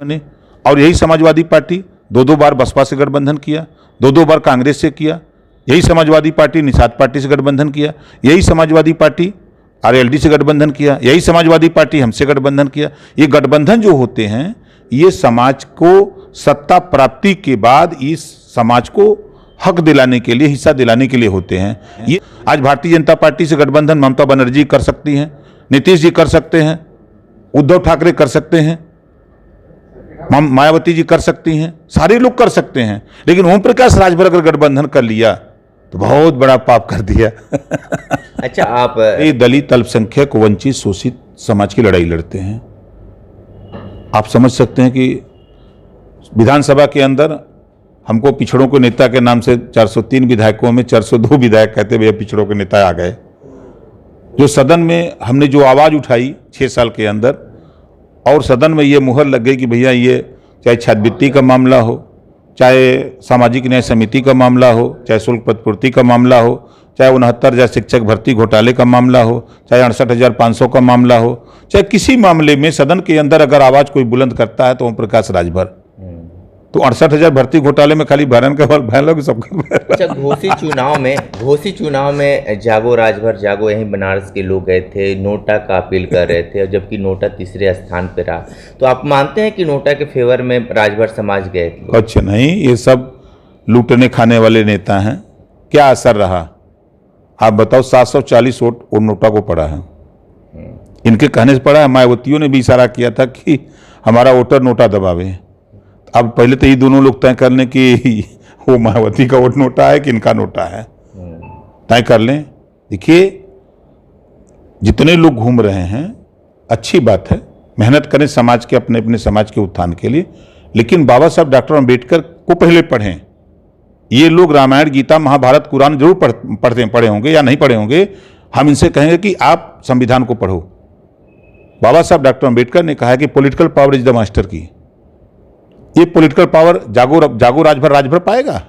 बने। और यही समाजवादी पार्टी दो दो बार बसपा से गठबंधन किया, दो दो बार कांग्रेस से किया। यही समाजवादी पार्टी निषाद पार्टी से गठबंधन किया, यही समाजवादी पार्टी आरएलडी से गठबंधन किया, यही समाजवादी पार्टी हमसे गठबंधन किया। ये गठबंधन जो होते हैं ये समाज को सत्ता प्राप्ति के बाद इस समाज को हक दिलाने के लिए, हिस्सा दिलाने के लिए होते हैं। ये आज भारतीय जनता पार्टी से गठबंधन ममता बनर्जी कर सकती हैं, नीतीश जी कर सकते हैं, उद्धव ठाकरे कर सकते हैं, मायावती जी कर सकती हैं, सारे लोग कर सकते हैं। लेकिन ओम प्रकाश राजभर अगर गठबंधन कर लिया तो बहुत बड़ा पाप कर दिया। अच्छा, आप ये दलित, अल्पसंख्यक, वंचित, शोषित समाज की लड़ाई लड़ते हैं। आप समझ सकते हैं कि विधानसभा के अंदर हमको पिछड़ों के नेता के नाम से 403 विधायकों में 402 विधायक कहते भैया पिछड़ों के नेता आ गए। जो सदन में हमने जो आवाज़ उठाई 6 साल के अंदर, और सदन में ये मुहर लग गई कि भैया ये चाहे छात्रवृत्ति का मामला हो, चाहे सामाजिक न्याय समिति का मामला हो, चाहे शुल्क प्रतिपूर्ति का मामला हो, चाहे 69,000 शिक्षक भर्ती घोटाले का मामला हो, चाहे 68,500 का मामला हो, चाहे किसी मामले में सदन के अंदर अगर आवाज़ कोई बुलंद करता है तो ओम प्रकाश राजभर। तो 68,000 भर्ती घोटाले में खाली भरन का भैन लोग सबका। अच्छा, घोसी चुनाव में जागो राजभर जागो यहीं बनारस के लोग गए थे, नोटा का अपील कर रहे थे, और जबकि नोटा तीसरे स्थान पर रहा। तो आप मानते हैं कि नोटा के फेवर में राजभर समाज गए? कुछ नहीं, ये सब लूटने खाने वाले नेता हैं। क्या असर रहा आप बताओ? 740 वोट और नोटा को पड़ा है। इनके कहने से पड़ा है। मायावतियों ने भी इशारा किया था कि हमारा वोटर नोटा दबावे। अब पहले तो ये दोनों लोग तय कर लें कि वो मायावती का वोट नोटा है कि इनका नोटा है, तय कर लें। देखिए, जितने लोग घूम रहे हैं अच्छी बात है, मेहनत करें समाज के, अपने अपने समाज के उत्थान के लिए, लेकिन बाबा साहब डॉक्टर अम्बेडकर को पहले पढ़ें। ये लोग रामायण, गीता, महाभारत, कुरान जरूर पढ़े होंगे या नहीं पढ़े होंगे। हम इनसे कहेंगे कि आप संविधान को पढ़ो। बाबा साहब डॉक्टर अम्बेडकर ने कहा है कि political power is the master की। ये पॉलिटिकल पावर जागो राजभर पाएगा?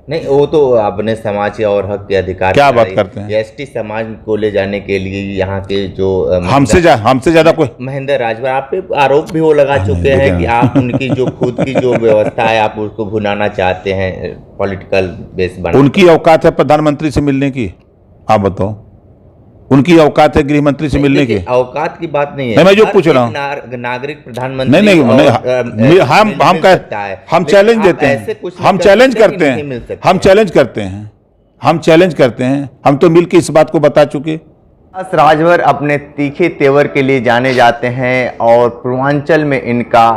नहीं, वो तो अपने समाज के और हक के अधिकार क्या बात करते हैं। एसटी समाज को ले जाने के लिए यहाँ के जो हमसे ज्यादा कोई महेंद्र राजभर, आप पे आरोप भी वो लगा चुके हैं कि आप उनकी जो खुद की जो व्यवस्था है आप उसको भुनाना चाहते हैं, पॉलिटिकल बेस बना। उनकी औकात है प्रधानमंत्री से मिलने की? आप बताओ, उनकी औकात है गृह मंत्री से मिलने की? औकात की बात नहीं है, मैं जो पूछ रहा हूँ, नागरिक प्रधानमंत्री नहीं, हम चैलेंज देते हैं, हम चैलेंज करते हैं, हम चैलेंज करते हैं। हम तो मिलकर इस बात को बता चुके। राजभर अपने तीखे तेवर के लिए जाने जाते हैं और पूर्वांचल में इनका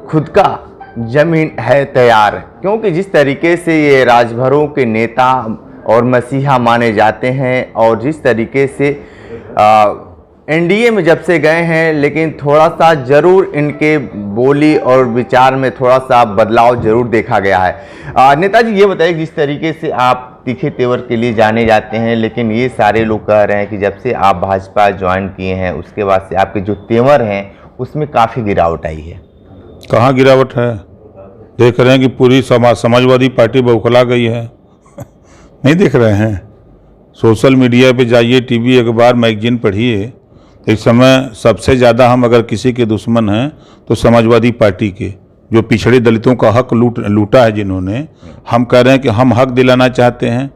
खुद का जमीन है तैयार, क्योंकि जिस तरीके से ये राजभरों के नेता और मसीहा माने जाते हैं, और जिस तरीके से एनडीए में जब से गए हैं, लेकिन थोड़ा सा ज़रूर इनके बोली और विचार में थोड़ा सा बदलाव ज़रूर देखा गया है। नेताजी, ये बताइए, जिस तरीके से आप तीखे तेवर के लिए जाने जाते हैं, लेकिन ये सारे लोग कह रहे हैं कि जब से आप भाजपा ज्वाइन किए हैं उसके बाद से आपके जो तेवर हैं उसमें काफ़ी गिरावट आई है। कहाँ गिरावट है? देख रहे हैं कि पूरी समाजवादी पार्टी बौखला गई है। नहीं देख रहे हैं? सोशल मीडिया पे जाइए, टीवी, अखबार, मैगजीन पढ़िए। एक समय सबसे ज़्यादा हम अगर किसी के दुश्मन हैं तो समाजवादी पार्टी के, जो पिछड़े दलितों का हक लूटा है जिन्होंने। हम कह रहे हैं कि हम हक दिलाना चाहते हैं,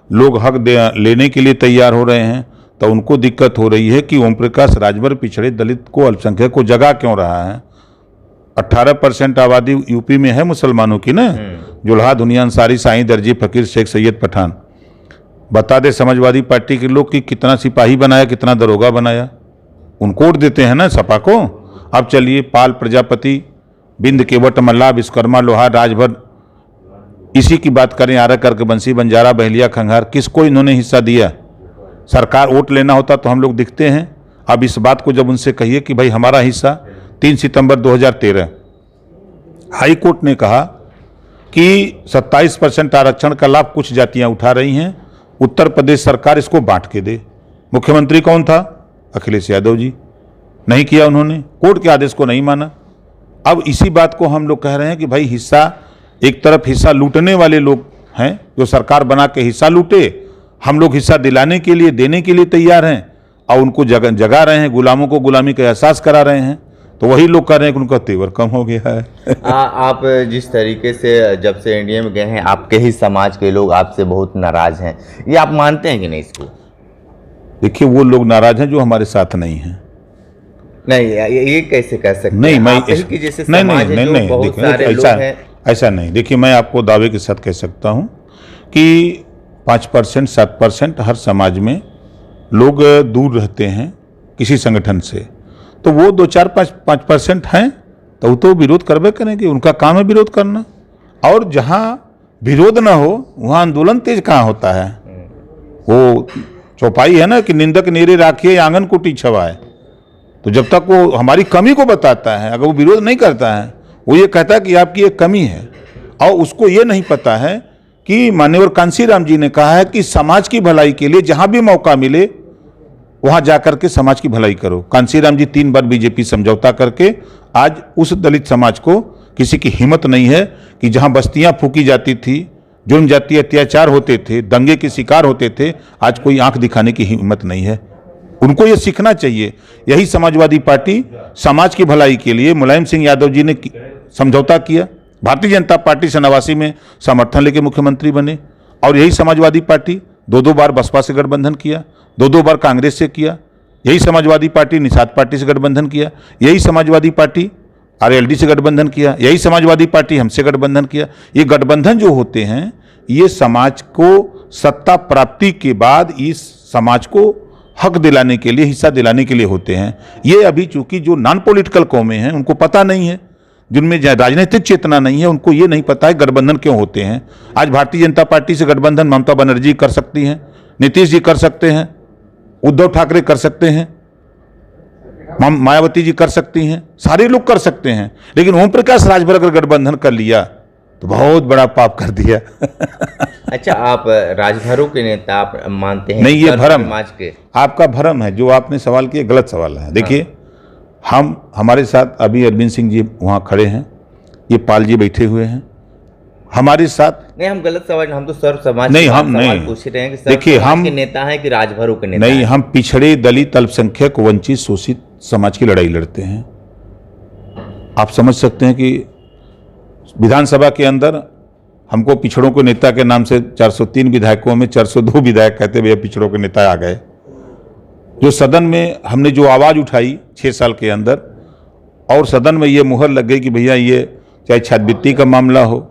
लोग हक लेने के लिए तैयार हो रहे हैं, तो उनको दिक्कत हो रही है कि ओम प्रकाश राजभर पिछड़े दलित को, अल्पसंख्यक को जगा क्यों रहा है। 18% आबादी यूपी में है मुसलमानों की ना, जुल्हा, दुनिया, अंसारी, साईं, दर्जी, फकीर, शेख, सैयद, पठान। बता दे समाजवादी पार्टी के लोग कि कितना सिपाही बनाया, कितना दरोगा बनाया। उनको वोट देते हैं ना सपा को। अब चलिए, पाल, प्रजापति, बिंद, केवट, मल्लाह, विश्वकर्मा, लोहार, राजभर, इसी की बात करें, आरा, करके बंसी, बंजारा, बहलिया, खंघार, किसको इन्होंने हिस्सा दिया? सरकार वोट लेना होता तो हम लोग दिखते हैं। अब इस बात को जब उनसे कहिए कि भाई हमारा हिस्सा, 3 सितंबर 2013 हाई कोर्ट ने कहा कि 27% आरक्षण का लाभ कुछ जातियां उठा रही हैं, उत्तर प्रदेश सरकार इसको बांट के दे। मुख्यमंत्री कौन था? अखिलेश यादव जी। नहीं किया उन्होंने, कोर्ट के आदेश को नहीं माना। अब इसी बात को हम लोग कह रहे हैं कि भाई हिस्सा, एक तरफ हिस्सा लूटने वाले लोग हैं जो सरकार बना के हिस्सा लूटे, हम लोग हिस्सा दिलाने के लिए, देने के लिए तैयार हैं, और उनको जगा रहे हैं, गुलामों को गुलामी का एहसास करा रहे हैं। तो वही लोग कह रहे हैं कि उनका तेवर कम हो गया है। आप जिस तरीके से जब से एनडीए में गए हैं, आपके ही समाज के लोग आपसे बहुत नाराज हैं, ये आप मानते हैं कि नहीं इसको? देखिए, वो लोग नाराज हैं जो हमारे साथ नहीं हैं। नहीं, ये कैसे कह सकते नहीं, हैं? मैं आप ही की जैसे नहीं समाज है, जो बहुत देखिए, सारे लोग हैं। ऐसा नहीं। देखिए, मैं आपको दावे के साथ कह सकता हूं कि 5% 7% हर समाज में लोग दूर रहते हैं किसी संगठन से, तो वो 2-4-5% हैं तो विरोध करबे करेंगे, उनका काम है विरोध करना। और जहां विरोध ना हो वहां आंदोलन तेज कहाँ होता है? वो चौपाई है ना कि निंदक नेरे राखिए आंगन कुटी छवाए। तो जब तक वो हमारी कमी को बताता है, अगर वो विरोध नहीं करता है, वो ये कहता है कि आपकी एक कमी है, और उसको ये नहीं पता है कि माननीय कांशीराम जी ने कहा है कि समाज की भलाई के लिए जहां भी मौका मिले वहां जाकर के समाज की भलाई करो। कांशीराम जी 3 बार बीजेपी समझौता करके आज उस दलित समाज को किसी की हिम्मत नहीं है कि जहां बस्तियां फूकी जाती थी, जुर्म जातीय अत्याचार होते थे, दंगे के शिकार होते थे, आज कोई आंख दिखाने की हिम्मत नहीं है। उनको ये सीखना चाहिए। यही समाजवादी पार्टी समाज की भलाई के लिए मुलायम सिंह यादव जी ने समझौता किया, भारतीय जनता पार्टी से 89 में समर्थन लेके मुख्यमंत्री बने, और यही समाजवादी पार्टी 2-2 बार बसपा से गठबंधन किया, 2-2 बार कांग्रेस से किया। यही समाजवादी पार्टी निषाद पार्टी से गठबंधन किया, यही समाजवादी पार्टी आरएलडी से गठबंधन किया, यही समाजवादी पार्टी हमसे गठबंधन किया। ये गठबंधन जो होते हैं, ये समाज को सत्ता प्राप्ति के बाद इस समाज को हक दिलाने के लिए, हिस्सा दिलाने के लिए होते हैं। ये अभी चूंकि जो नॉन पॉलिटिकल कौमें हैं उनको पता नहीं है, जिनमें राजनीतिक चेतना नहीं है, उनको ये नहीं पता है गठबंधन क्यों होते हैं। आज भारतीय जनता पार्टी से गठबंधन ममता बनर्जी कर सकती हैं, नीतीश जी कर सकते हैं, उद्धव ठाकरे कर सकते हैं, मायावती जी कर सकती हैं, सारे लोग कर सकते हैं। लेकिन ओम प्रकाश राजभर अगर गठबंधन कर लिया तो बहुत बड़ा पाप कर दिया। अच्छा, आप राजभरों के नेता आप मानते हैं? नहीं, ये भ्रम समाज के आपका भ्रम है। जो आपने सवाल किया गलत सवाल है। देखिए, हमारे साथ अभी अरविंद सिंह जी वहाँ खड़े हैं, ये पाल जी बैठे हुए हैं हमारे साथ। नहीं, हम गलत सवाल, हम तो सर्व समाज नहीं, के हम सवाल नहीं पूछ रहे हैं कि सर्व देखिए, समाज हम के नेता हैं कि राजभरों के नेता नहीं हैं? हम पिछड़े, दलित, अल्पसंख्यक, वंचित, शोषित समाज की लड़ाई लड़ते हैं। आप समझ सकते हैं कि विधानसभा के अंदर हमको पिछड़ों के नेता के नाम से 403 विधायकों में 402 विधायक कहते भैया पिछड़ों के नेता आ गए। जो सदन में हमने जो आवाज़ उठाई 6 साल के अंदर, और सदन में ये मुहर लग गई कि भैया ये चाहे छात्रवृत्ति का मामला हो,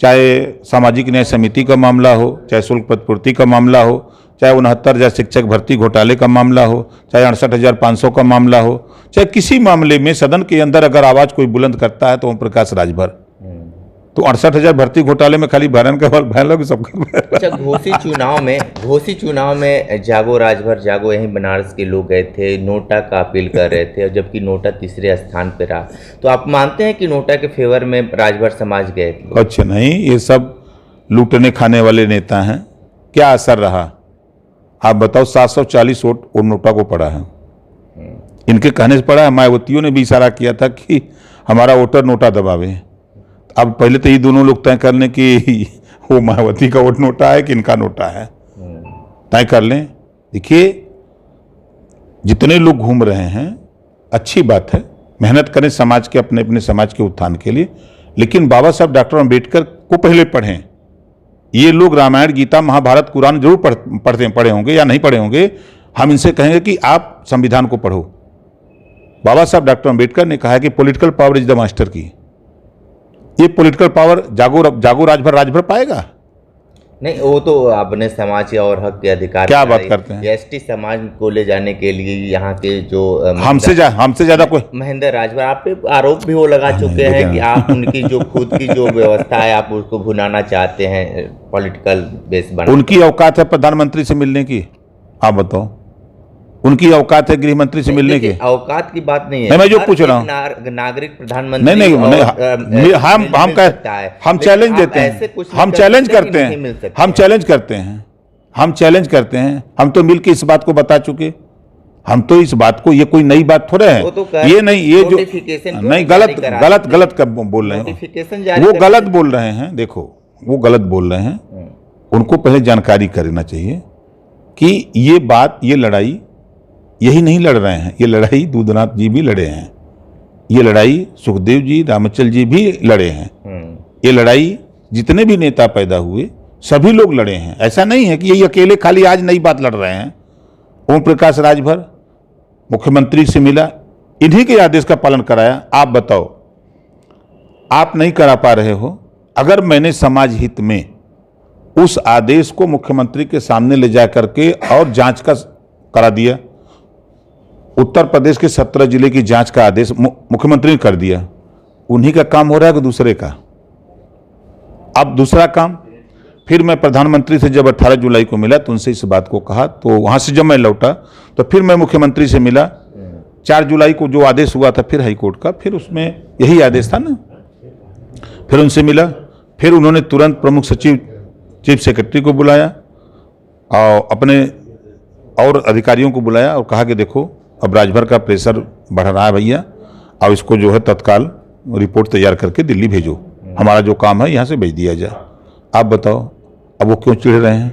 चाहे सामाजिक न्याय समिति का मामला हो, चाहे शुल्क प्रतिपूर्ति का मामला हो, चाहे 69,000 शिक्षक भर्ती घोटाले का मामला हो, चाहे 68,500 का मामला हो, चाहे किसी मामले में सदन के अंदर अगर आवाज़ कोई बुलंद करता है तो ओम प्रकाश राजभर। तो 68,000 भर्ती घोटाले में खाली भरन का भैन लोग सबका। अच्छा, घोसी चुनाव में जागो राजभर जागो यहीं बनारस के लोग गए थे, नोटा का अपील कर रहे थे, और जबकि नोटा तीसरे स्थान पर रहा। तो आप मानते हैं कि नोटा के फेवर में राजभर समाज गए थे? अच्छा, नहीं, ये सब लूटने खाने वाले नेता हैं। क्या असर रहा आप बताओ? 740 वोट और नोटा को पड़ा है, इनके कहने से पड़ा है। मायावतियों ने भी इशारा किया था कि हमारा वोटर नोटा दबावे। अब पहले तो ये दोनों लोग तय कर लें कि वो मायावती का वोट नोटा है कि इनका नोटा है, तय कर लें। देखिए, जितने लोग घूम रहे हैं अच्छी बात है, मेहनत करें समाज के, अपने अपने समाज के उत्थान के लिए, लेकिन बाबा साहब डॉक्टर अम्बेडकर को पहले पढ़ें। ये लोग रामायण, गीता, महाभारत, कुरान जरूर पढ़े होंगे या नहीं पढ़े होंगे, हम इनसे कहेंगे कि आप संविधान को पढ़ो। बाबा साहब डॉक्टर अम्बेडकर ने कहा है कि political power is the master की। ये पॉलिटिकल पावर जागो राजभर पाएगा? नहीं, वो तो अपने समाज और हक के अधिकार क्या बात करते हैं? एसटी समाज को ले जाने के लिए यहाँ के जो हमसे ज्यादा कोई महेंद्र राजभर, आप पे आरोप भी वो लगा चुके हैं कि आप उनकी जो खुद की जो व्यवस्था है आप उसको भुनाना चाहते हैं, पॉलिटिकल बेस बना। उनकी औकात है प्रधानमंत्री से मिलने की? आप बताओ, उनकी औकात है गृह मंत्री से मिलने की? औकात की बात नहीं है, मैं जो पूछ रहा हूँ, नागरिक प्रधानमंत्री नहीं हम चैलेंज देते हैं, हम चैलेंज करते हैं, हम तो मिलकर इस बात को बता चुके। हम तो इस बात को, ये कोई नई बात थोड़े है, ये नहीं, ये जो नहीं, गलत बोल रहे हैं, वो गलत बोल रहे हैं। देखो, वो गलत बोल रहे हैं, उनको पहले जानकारी करना चाहिए कि ये बात, ये लड़ाई यही नहीं लड़ रहे हैं, ये लड़ाई दूधनाथ जी भी लड़े हैं। ये लड़ाई सुखदेव जी, रामचल जी भी लड़े हैं। ये लड़ाई जितने भी नेता पैदा हुए सभी लोग लड़े हैं। ऐसा नहीं है कि ये अकेले खाली आज नई बात लड़ रहे हैं। ओम प्रकाश राजभर मुख्यमंत्री से मिला, इन्हीं के आदेश का पालन कराया। आप बताओ, आप नहीं करा पा रहे हो। अगर मैंने समाज हित में उस आदेश को मुख्यमंत्री के सामने ले जा करके और जांच का करा दिया, उत्तर प्रदेश के 17 जिले की जांच का आदेश मुख्यमंत्री ने कर दिया, उन्हीं का काम हो रहा है कि दूसरे का? अब दूसरा काम, फिर मैं प्रधानमंत्री से जब 18 जुलाई को मिला तो उनसे इस बात को कहा, तो वहां से जब मैं लौटा तो फिर मैं मुख्यमंत्री से मिला। 4 जुलाई को जो आदेश हुआ था फिर हाईकोर्ट का, फिर उसमें यही आदेश था ना। फिर उनसे मिला, फिर उन्होंने तुरंत प्रमुख सचिव, चीफ सेक्रेटरी को बुलाया और अपने और अधिकारियों को बुलाया और कहा कि देखो अब राजभर का प्रेशर बढ़ रहा है भैया, और इसको जो है तत्काल रिपोर्ट तैयार करके दिल्ली भेजो, हमारा जो काम है यहाँ से भेज दिया जाए। आप बताओ अब वो क्यों चिढ़ रहे हैं?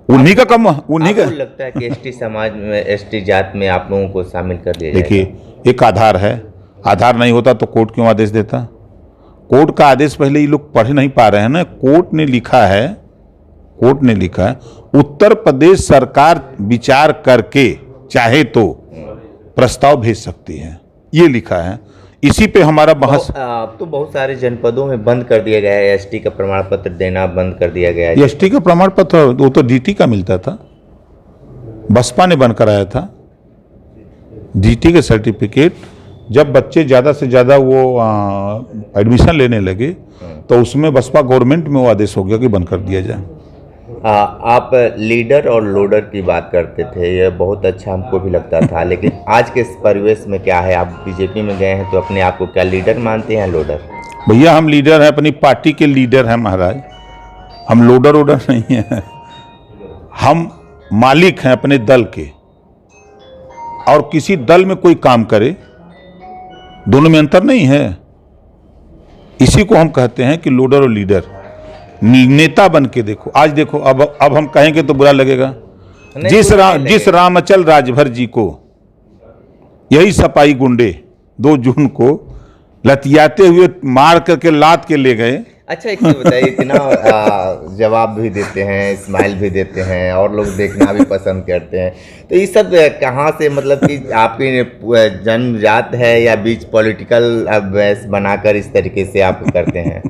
उन्हीं का काम, उन्हीं का। लगता है कि एसटी समाज में, एसटी जात में आप लोगों को शामिल कर दिया जाएगा। देखिए, एक आधार है, आधार नहीं होता तो कोर्ट क्यों आदेश देता? कोर्ट का आदेश पहले ये लोग पढ़ नहीं पा रहे हैं ना। कोर्ट ने लिखा है, कोर्ट ने लिखा है उत्तर प्रदेश सरकार विचार करके चाहे तो प्रस्ताव भेज सकती है, ये लिखा है। इसी पे हमारा बहस। अब तो बहुत सारे जनपदों में बंद कर दिया गया है, एसटी का प्रमाण पत्र देना बंद कर दिया गया है। एसटी का प्रमाण पत्र वो तो डीटी का मिलता था, बसपा ने बंद कराया था डीटी के सर्टिफिकेट। जब बच्चे ज़्यादा से ज़्यादा वो एडमिशन लेने लगे तो उसमें बसपा गवर्नमेंट में वो आदेश हो गया कि बंद कर दिया जाए। आप लीडर और लोडर की बात करते थे, ये बहुत अच्छा हमको भी लगता था, लेकिन आज के इस परिवेश में क्या है? आप बीजेपी में गए हैं तो अपने आप को क्या लीडर मानते हैं, लोडर? भैया हम लीडर हैं, अपनी पार्टी के लीडर हैं महाराज, हम लोडर वोडर नहीं हैं। हम मालिक हैं अपने दल के, और किसी दल में कोई काम करे, दोनों में अंतर नहीं है। इसी को हम कहते हैं कि लोडर और लीडर। नेता बन के देखो, आज देखो, अब हम कहेंगे तो बुरा लगेगा। जिस रामचल राजभर जी को यही सपाई गुंडे 2 जून को लतियाते हुए मार करके लात के ले गए। अच्छा, एक चीज बताइए, इतना जवाब भी देते हैं, स्माइल भी देते हैं और लोग देखना भी पसंद करते हैं, तो ये सब कहाँ से, मतलब कि आपकी जन्मजात है या बीच पॉलिटिकल बहस बनाकर इस तरीके से आप करते हैं?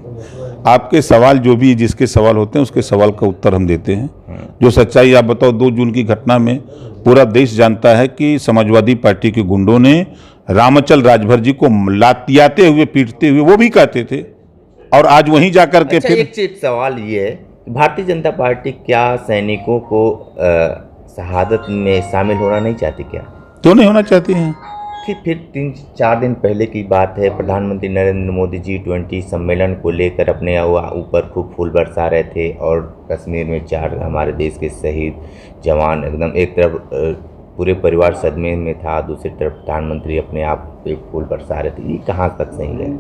आपके सवाल जो भी जिसके सवाल होते हैं उसके सवाल का उत्तर हम देते हैं। जो सच्चाई आप बताओ, 2 जून की घटना में पूरा देश जानता है कि समाजवादी पार्टी के गुंडों ने रामचल राजभर जी को लातियाते हुए, पीटते हुए, वो भी कहते थे, और आज वहीं जाकर के। अच्छा, फिर एक चीज सवाल ये है, भारतीय जनता पार्टी क्या सैनिकों को शहादत में शामिल होना नहीं चाहती क्या? क्यों नहीं होना चाहती हैं? फिर 3-4 दिन पहले की बात है, प्रधानमंत्री नरेंद्र मोदी G20 सम्मेलन को लेकर अपने ऊपर खूब फूल बरसा रहे थे, और कश्मीर में 4 हमारे देश के शहीद जवान, एकदम एक तरफ पूरे परिवार सदमे में था, दूसरी तरफ प्रधानमंत्री अपने आप पे फूल बरसा रहे थे। ये कहाँ तक सही है?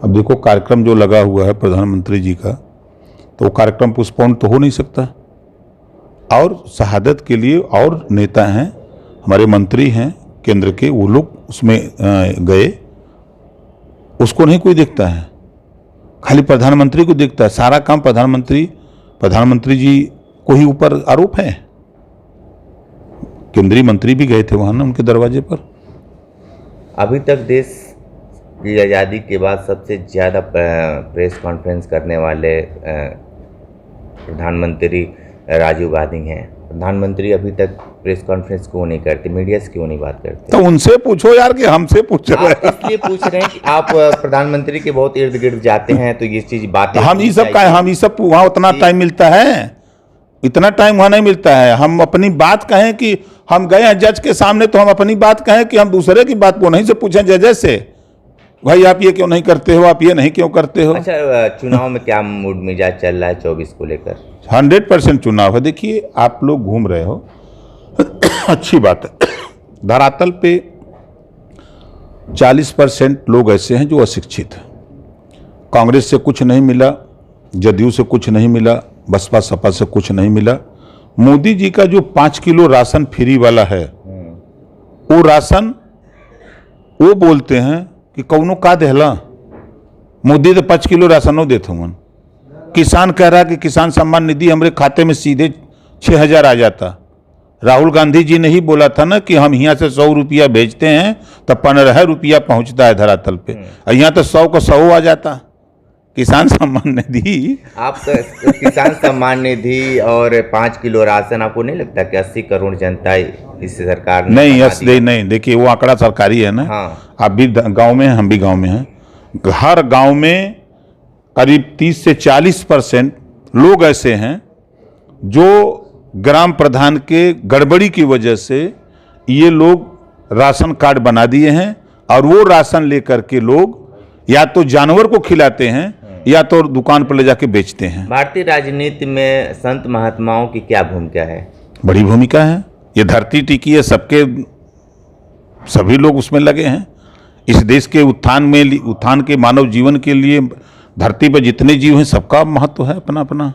अब देखो, कार्यक्रम जो लगा हुआ है प्रधानमंत्री जी का, तो वो कार्यक्रम पोस्टपोन तो हो नहीं सकता। और शहादत के लिए और नेता हैं, हमारे मंत्री हैं केंद्र के, वो लोग उसमें गए, उसको नहीं कोई देखता है, खाली प्रधानमंत्री को देखता है। सारा काम प्रधानमंत्री जी को ही ऊपर आरोप है। केंद्रीय मंत्री भी गए थे वहाँ ना, उनके दरवाजे पर। अभी तक देश की आज़ादी के बाद सबसे ज़्यादा प्रेस कॉन्फ्रेंस करने वाले प्रधानमंत्री राजीव गांधी हैं। प्रधानमंत्री अभी तक प्रेस कॉन्फ्रेंस क्यों नहीं करते, मीडिया से क्यों नहीं बात करते? तो उनसे पूछो यार, कि हमसे पूछ रहे हैं। इसलिए पूछ रहे हैं कि आप प्रधानमंत्री के बहुत इर्द गिर्द जाते हैं, तो ये चीज बातें हम ये सब का, हम ये सब वहाँ उतना टाइम मिलता है? इतना टाइम वहाँ नहीं मिलता है। हम अपनी बात कहें कि हम गए हैं जज के सामने, तो हम अपनी बात कहें कि हम दूसरे की बात को नहीं से पूछें जज से, भाई आप ये क्यों नहीं करते हो, आप ये नहीं क्यों करते हो? अच्छा, चुनाव में क्या मूड मिजाज चल रहा है 24 को लेकर? 100% चुनाव है। देखिए, आप लोग घूम रहे हो, अच्छी बात है। धरातल पे 40% लोग ऐसे हैं जो अशिक्षित हैं। कांग्रेस से कुछ नहीं मिला, जदयू से कुछ नहीं मिला, बसपा सपा से कुछ नहीं मिला। मोदी जी का जो 5 किलो राशन फ्री वाला है, वो राशन वो बोलते हैं कि कौनो का देहला मोदी तो 5 किलो राशनो देते हूँ। किसान कह रहा कि किसान सम्मान निधि हमारे खाते में सीधे 6,000 आ जाता। राहुल गांधी जी ने ही बोला था ना कि हम यहाँ से 100 रुपया भेजते हैं तो 15 रुपया पहुँचता है धरातल पे, और यहाँ तो 100 का 100 आ जाता। किसान सम्मान निधि, आप किसान सम्मान निधि और 5 किलो राशन, आपको नहीं लगता कि 80 करोड़ जनता इस सरकार ने नहीं बना दिया? नहीं, देखिए वो आंकड़ा सरकारी है ना। हाँ। आप भी गांव में हैं, हम भी गांव में हैं। हर गांव में करीब 30 से 40% लोग ऐसे हैं जो ग्राम प्रधान के गड़बड़ी की वजह से ये लोग राशन कार्ड बना दिए हैं, और वो राशन लेकर के लोग या तो जानवर को खिलाते हैं या तो दुकान पर ले जाके बेचते हैं। भारतीय राजनीति में संत महात्माओं की क्या भूमिका है? बड़ी भूमिका है। ये धरती टिकी है, सभी लोग उसमें लगे हैं। इस देश के उत्थान के मानव जीवन के लिए धरती पर जितने जीव हैं सबका महत्व है अपना अपना।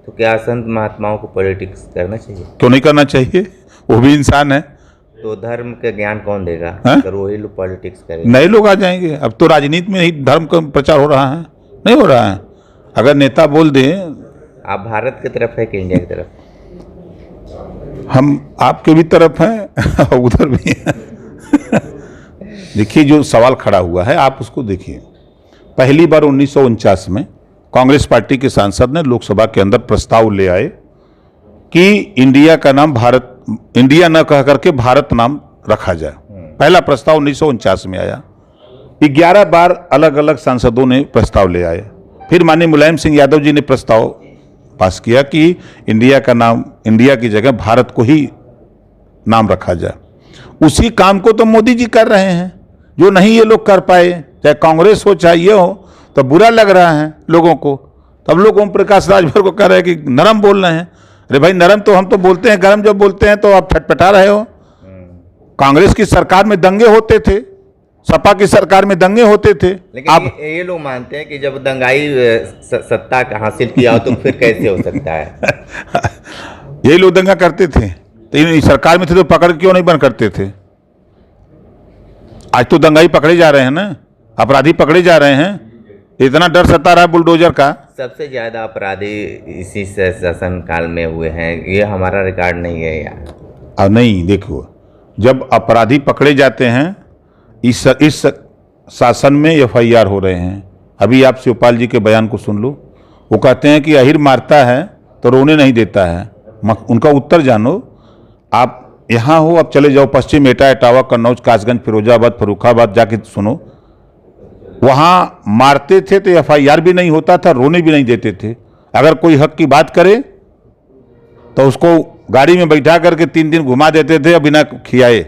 तो क्या संत महात्माओं को पॉलिटिक्स करना चाहिए? क्यों नहीं करना चाहिए, वो भी इंसान है। तो धर्म का ज्ञान कौन देगा अगर वही लोग पॉलिटिक्स करेंगे? नए लोग आ जाएंगे। अब तो राजनीति में ही धर्म का प्रचार हो रहा है, नहीं हो रहा है। अगर नेता बोल दे आप भारत की तरफ है कि इंडिया की तरफ? हम आपके भी तरफ हैं और उधर भी हैं। देखिए जो सवाल खड़ा हुआ है आप उसको देखिए। पहली बार 1949 में कांग्रेस पार्टी के सांसद ने लोकसभा के अंदर प्रस्ताव ले आए कि इंडिया का नाम भारत, इंडिया न कह करके भारत नाम रखा जाए। पहला प्रस्ताव 1949 में आया। 11 बार अलग अलग सांसदों ने प्रस्ताव ले आए। फिर माननीय मुलायम सिंह यादव जी ने प्रस्ताव पास किया कि इंडिया का नाम, इंडिया की जगह भारत को ही नाम रखा जाए। उसी काम को तो मोदी जी कर रहे हैं, जो नहीं ये लोग कर पाए। चाहे कांग्रेस हो चाहे ये हो, तो बुरा लग रहा है लोगों को। तब लोग ओम प्रकाश राजभर को कह रहे हैं कि नरम बोल रहे हैं। अरे भाई नरम तो हम तो बोलते हैं, गरम जब बोलते हैं तो आप छटपटा रहे हो। कांग्रेस की सरकार में दंगे होते थे, सपा की सरकार में दंगे होते थे। लेकिन आप ये लोग मानते हैं कि जब दंगाई सत्ता हासिल किया हो तो फिर कैसे हो सकता है? यही लोग दंगा करते थे, तो इन सरकार में थे तो पकड़ क्यों नहीं बंद करते थे? आज तो दंगाई पकड़े जा रहे हैं ना, अपराधी पकड़े जा रहे हैं। इतना डर सता रहा है बुलडोजर का। सबसे ज्यादा अपराधी इसी शासन काल में हुए हैं, ये हमारा रिकॉर्ड नहीं है यार। अब नहीं, देखो जब अपराधी पकड़े जाते हैं, इस शासन में FIR हो रहे हैं। अभी आप शिवपाल जी के बयान को सुन लो। वो कहते हैं कि अहिर मारता है तो रोने नहीं देता है। उनका उत्तर जानो। आप यहाँ हो, आप चले जाओ पश्चिम एटा, इटावा, कन्नौज, कासगंज, फिरोजाबाद, फर्रुखाबाद जाके सुनो। वहाँ मारते थे तो FIR भी नहीं होता था, रोने भी नहीं देते थे। अगर कोई हक की बात करे तो उसको गाड़ी में बैठा करके 3 दिन घुमा देते थे बिना खियाए।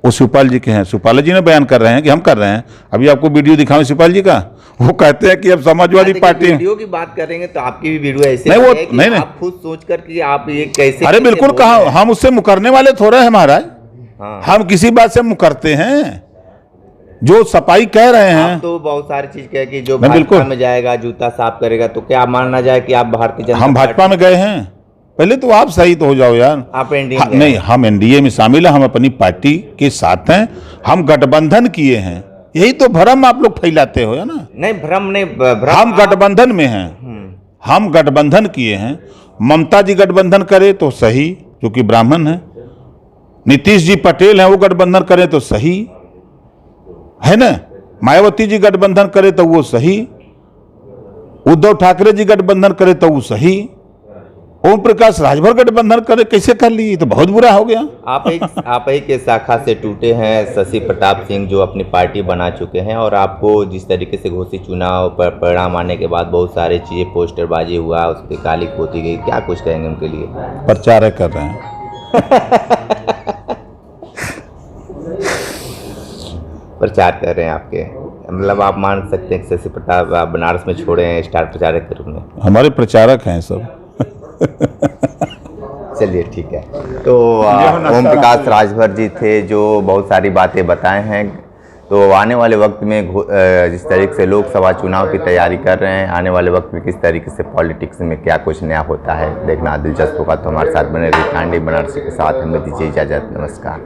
वो शिवपाल जी के हैं, शिवपाल जी ने बयान कर रहे हैं कि हम कर रहे हैं। अभी आपको वीडियो दिखाऊं शिवपाल जी का। वो कहते हैं कि अब समाजवादी पार्टी, वीडियो की बात करेंगे तो आपकी भी वीडियो ऐसे नहीं, वो है कि नहीं, आप खुद सोच कर कि आप ये कैसे, अरे बिल्कुल कहा, हम उससे मुकरने वाले थोड़े हैं महाराज। हाँ। हम किसी बात से मुकरते हैं? जो सफाई कह रहे हैं। आप तो बहुत सारी चीज कहे कि जो बिल्कुल भाजपा में जाएगा जूता साफ करेगा, तो क्या मानना जाए कि आप भारतीय जनता हम भाजपा में गए हैं? पहले तो आप सही तो हो जाओ यार। आप एनडीए में नहीं, हम एनडीए में शामिल हैं, हम अपनी पार्टी के साथ हैं, हम गठबंधन किए हैं। यही तो भ्रम आप लोग फैलाते हो, है ना? नहीं, भ्रम नहीं, भ्रम हम गठबंधन में हैं, हम गठबंधन किए हैं। ममता जी गठबंधन करे तो सही, क्योंकि ब्राह्मण है। नीतीश जी पटेल हैं, वो गठबंधन करें तो सही है ना। मायावती जी गठबंधन करे तो वो सही, उद्धव ठाकरे जी गठबंधन करे तो वो सही, ओम प्रकाश राजभर गठबंधन करे, कैसे कर ली? तो बहुत बुरा हो गया। आप ही के शाखा से टूटे हैं शशि प्रताप सिंह, जो अपनी पार्टी बना चुके हैं, और आपको जिस तरीके से घोषित चुनाव पर परिणाम आने के बाद बहुत सारी चीजें पोस्टरबाजी हुआ, उस पर काली पोती गई, क्या कुछ कहेंगे उनके लिए? प्रचार कर रहे हैं। प्रचार कर रहे हैं आपके, मतलब आप मान सकते हैं कि शशि प्रताप आप बनारस में छोड़े हैं स्टार प्रचारक के रूप में? हमारे प्रचारक हैं सब। चलिए ठीक है। तो ओम प्रकाश राजभर जी थे जो बहुत सारी बातें बताए हैं। तो आने वाले वक्त में जिस तरीके से लोकसभा चुनाव की तैयारी कर रहे हैं, आने वाले वक्त में किस तरीके से पॉलिटिक्स में क्या कुछ नया होता है देखना दिलचस्प होगा। तो हमारे साथ बने रहिए। कांडी बनारसी के साथ हमें दीजिए इजाज़त। नमस्कार।